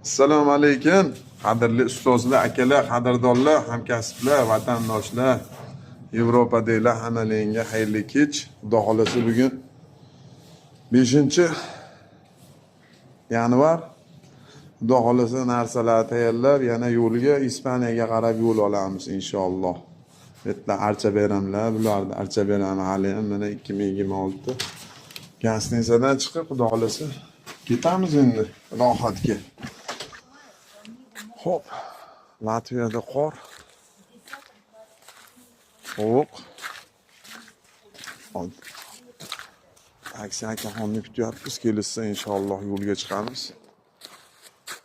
Assalomu alaykum. Qadrli ustozlar, akalar, qadrdonlar, hamkasblar, vatandoshlar. Yevropadaglar hammalaringga xayrli kech. Xudo xolasa bugun 5-yanvar. Xudo xolasa narsalar tayyorlab, yana yo'lga Ispaniyaga qarab yo'l olamiz inshaalloh. Bitta archa bayramlar, bularda archa bayrami hali ham mana 2026. Gastinisadan chiqib, xudo xolasa ketamiz endi rohatga. Hop, Latviyada qor, sovuq. Taksi akaxonni kutyapmiz, kelishsa inshaalloh yo'lga chiqamiz.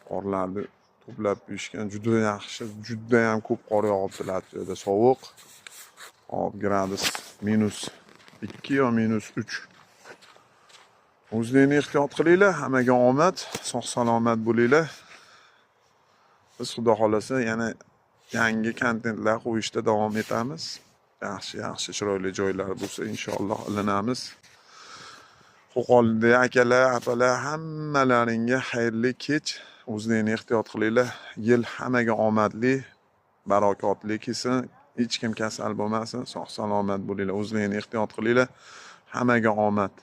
Qorlarni to'plab qo'yishgan, juda yaxshi, juda ham ko'p qor yog'ibdi Latviyada. Sovuq. Hop, gradus -2 yo -3. O'zlaringizni ehtiyot qilinglar, hammaga omad, sog' salomat bo'linglar. Biz xudo xolasa yana yangi kontentlar qo'yishda davom etamiz. Yaxshi chiroyli joylar bo'lsa inshaalloh ilinamiz. Qo'qonda akalar, apalar hammalaringga xayrli kech. O'zlaringizni ehtiyot qilinglar. Yil hammaga omadli, barakotli kelsin. Hech kim kasal bo'lmasin, sog' salomat bo'linglar. O'zlaringizni ehtiyot qilinglar. Hammaga omad.